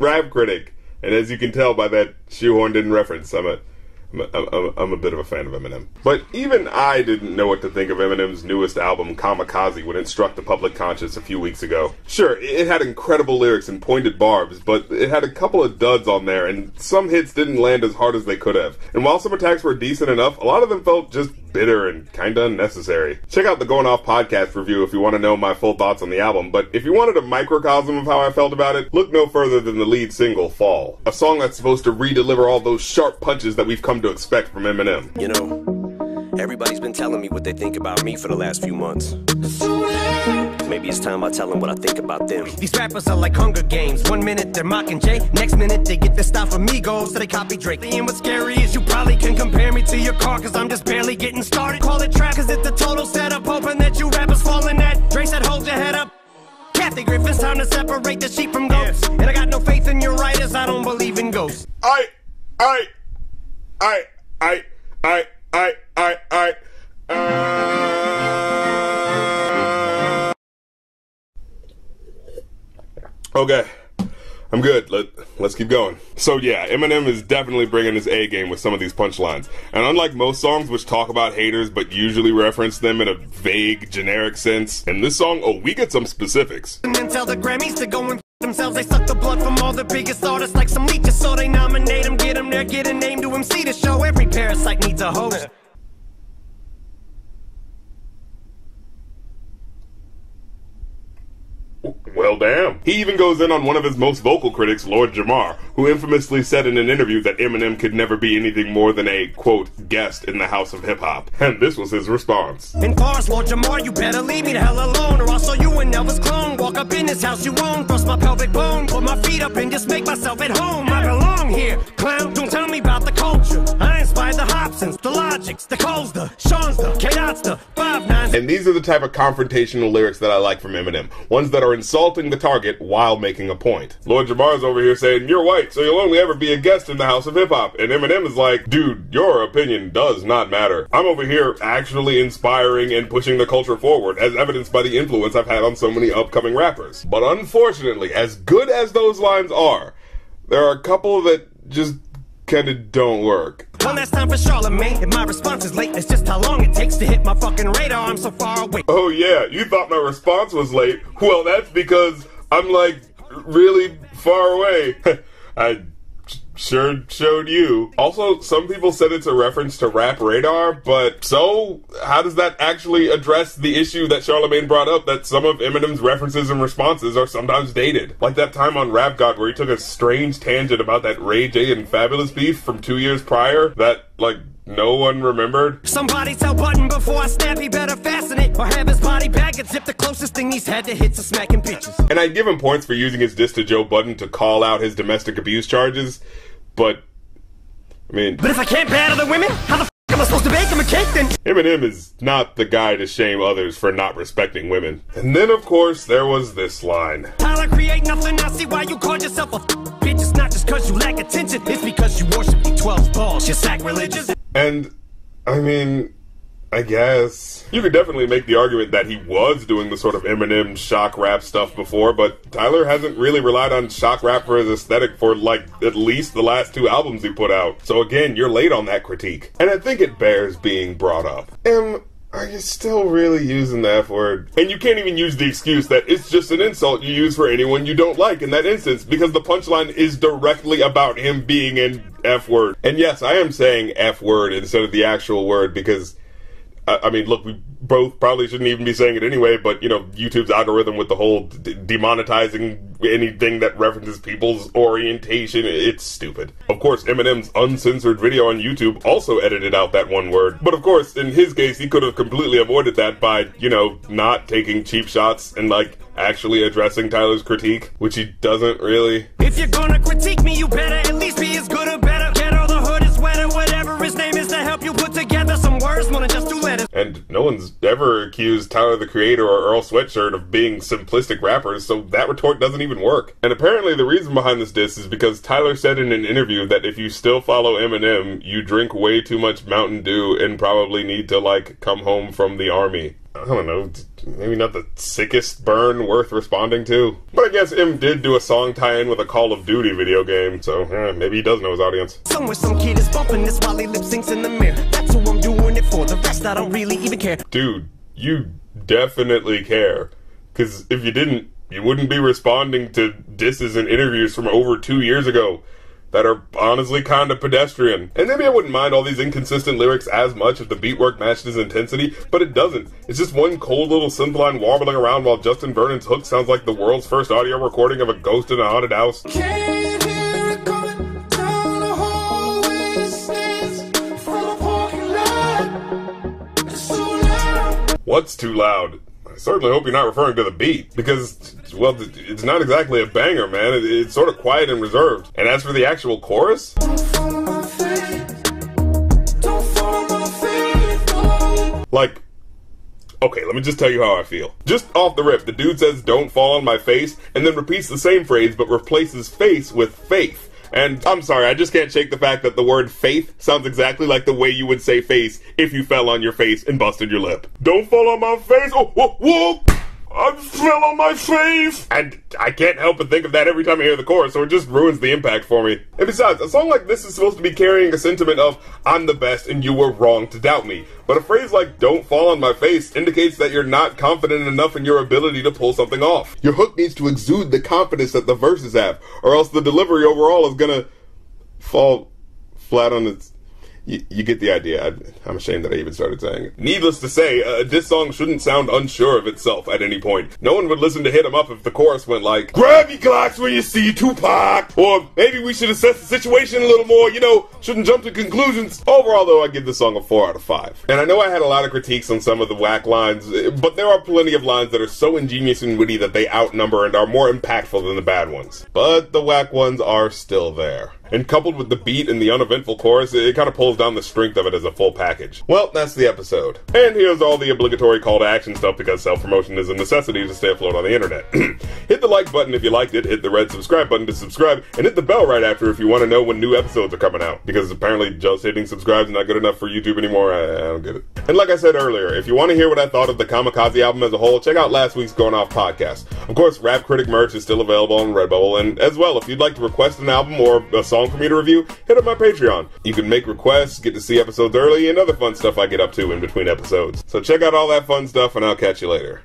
Rap Critic. And as you can tell by that shoehorned in reference, I'm a bit of a fan of Eminem. But even I didn't know what to think of Eminem's newest album, Kamikaze, when it struck the public conscience a few weeks ago. Sure, it had incredible lyrics and pointed barbs, but it had a couple of duds on there, and some hits didn't land as hard as they could have. And while some attacks were decent enough, a lot of them felt just bitter and kinda unnecessary. Check out the Going Off podcast review if you want to know my full thoughts on the album, but if you wanted a microcosm of how I felt about it, look no further than the lead single, Fall. A song that's supposed to re-deliver all those sharp punches that we've come to expect from Eminem. You know, everybody's been telling me what they think about me for the last few months. Maybe it's time I tell them what I think about them. These rappers are like Hunger Games. 1 minute they're mocking Jay, next minute they get their style from Migos, so they copy Drake. And what's scary is you probably can compare me to your car, cause I'm just barely getting started. Call it trap, cause it's a total setup, hoping that you rappers fall in that. Dre said hold your head up. Kathy Griffin's time to separate the sheep from goats. And I got no faith in your writers, I don't believe in ghosts. Okay, I'm good. Let's keep going. So yeah, Eminem is definitely bringing his A game with some of these punchlines. And unlike most songs which talk about haters but usually reference them in a vague, generic sense, in this song, oh, we get some specifics. And then tell the Grammys to go and themselves. They suck the blood from all the biggest artists like some leeches, so they nominate them, get them there, get a name to MC to show every parasite needs a host. Well, damn. He even goes in on one of his most vocal critics, Lord Jamar, who infamously said in an interview that Eminem could never be anything more than a, quote, guest in the house of hip-hop. And this was his response. In bars, Lord Jamar, you better leave me the hell alone, or I'll show you an Elvis clone. Walk up in this house you own, thrust my pelvic bone, put my feet up and just make myself at home. I belong here, clown, don't tell me about the culture. I inspired the Hobsons, the Logics, the Coles, the Sean's, the K-Dots, the 5-9s. And these are the type of confrontational lyrics that I like from Eminem. Ones that are insulting the target while making a point. Lord Jamar's over here saying, you're white, so you'll only ever be a guest in the house of hip-hop. And Eminem is like, dude, your opinion does not matter. I'm over here actually inspiring and pushing the culture forward, as evidenced by the influence I've had on so many upcoming rappers. But unfortunately, as good as those lines are, there are a couple that just kinda don't work. One last time for Charlemagne. If my response is late, it's just how long it takes to hit my fucking radar. I'm so far away. Oh yeah, you thought my response was late? Well, that's because I'm like really far away. I sure showed you. Also, some people said it's a reference to Rap Radar, but so how does that actually address the issue that Charlemagne brought up, that some of Eminem's references and responses are sometimes dated? Like that time on Rap God where he took a strange tangent about that Ray J and Fabulous beef from 2 years prior that, like, no one remembered. Somebody tell Button before I snap, he better fasten it, or have his body bag and zip. The closest thing he's had to hits a smacking bitches. And I'd give him points for using his diss to Joe Budden to call out his domestic abuse charges, but, I mean... But if I can't battle the women, how the f*** am I supposed to bake him a cake then? Eminem is not the guy to shame others for not respecting women. And then, of course, there was this line. Tyler, create nothing, I see why you call yourself a bitch. It's not just cause you lack attention, it's because you worship the 12 balls. You're sacrilegious. And, I mean, I guess. You could definitely make the argument that he was doing the sort of Eminem shock rap stuff before, but Tyler hasn't really relied on shock rap for his aesthetic for, like, at least the last 2 albums he put out. So again, you're late on that critique. And I think it bears being brought up. Are you still really using the F word? And you can't even use the excuse that it's just an insult you use for anyone you don't like in that instance, because the punchline is directly about him being an F word. And yes, I am saying F word instead of the actual word because, I mean, look, we both probably shouldn't even be saying it anyway, but, you know, YouTube's algorithm with the whole demonetizing anything that references people's orientation, it's stupid. Of course, Eminem's uncensored video on YouTube also edited out that one word. But of course, in his case, he could have completely avoided that by, you know, not taking cheap shots and, like, actually addressing Tyler's critique, which he doesn't really. If you're gonna critique me, you better at least be as good or better. Get all the hood is wetter, whatever his name is to help you put together some words, more than just 2 letters. And no one's ever accused Tyler, the Creator, or Earl Sweatshirt of being simplistic rappers, so that retort doesn't even work. And apparently the reason behind this diss is because Tyler said in an interview that if you still follow Eminem, you drink way too much Mountain Dew and probably need to, like, come home from the army. I don't know, maybe not the sickest burn worth responding to. But I guess M did do a song tie-in with a Call of Duty video game, so maybe he does know his audience. Somewhere some kid is bumping this while he lip syncs in the mirror. That's who I'm doing it for, the rest I don't really even care. Dude, you definitely care. Because if you didn't, you wouldn't be responding to disses and interviews from over 2 years ago that are honestly kind of pedestrian. And maybe I wouldn't mind all these inconsistent lyrics as much if the beat work matched his intensity, but it doesn't. It's just one cold little synth line warbling around while Justin Vernon's hook sounds like the world's first audio recording of a ghost in a haunted house. Can't hear it coming down the hallway, stands from a parking lot. It's too loud. What's too loud? I certainly hope you're not referring to the beat, because, well, it's not exactly a banger, man. It's sort of quiet and reserved. And as for the actual chorus, Don't follow my faith. Don't follow my faith. No. like, okay, let me just tell you how I feel. Just off the rip, the dude says, "Don't fall on my face," and then repeats the same phrase, but replaces face with faith. And I'm sorry, I just can't shake the fact that the word faith sounds exactly like the way you would say face if you fell on your face and busted your lip. Don't fall on my face. Oh, whoa, whoa. I fell on my face! And I can't help but think of that every time I hear the chorus, so it just ruins the impact for me. And besides, a song like this is supposed to be carrying a sentiment of, I'm the best and you were wrong to doubt me. But a phrase like, don't fall on my face, indicates that you're not confident enough in your ability to pull something off. Your hook needs to exude the confidence that the verses have, or else the delivery overall is gonna fall flat on its... You get the idea. I'm ashamed that I even started saying it. Needless to say, a diss song shouldn't sound unsure of itself at any point. No one would listen to Hit 'Em Up if the chorus went like, grab your Glocks when you see Tupac! Or maybe we should assess the situation a little more, you know, shouldn't jump to conclusions. Overall, though, I give this song a 4 out of 5. And I know I had a lot of critiques on some of the whack lines, but there are plenty of lines that are so ingenious and witty that they outnumber and are more impactful than the bad ones. But the whack ones are still there. And coupled with the beat and the uneventful chorus, it kind of pulls down the strength of it as a full package. Well, that's the episode. And here's all the obligatory call to action stuff because self-promotion is a necessity to stay afloat on the internet. Hit the like button if you liked it, hit the red subscribe button to subscribe, and hit the bell right after if you want to know when new episodes are coming out. Because apparently just hitting subscribe is not good enough for YouTube anymore. I don't get it. And like I said earlier, if you want to hear what I thought of the Kamikaze album as a whole, check out last week's Going Off podcast. Of course, Rap Critic merch is still available on Redbubble, and as well, if you'd like to request an album or a song for me to review, hit up my Patreon. You can make requests, get to see episodes early, and other fun stuff I get up to in between episodes. So check out all that fun stuff, and I'll catch you later.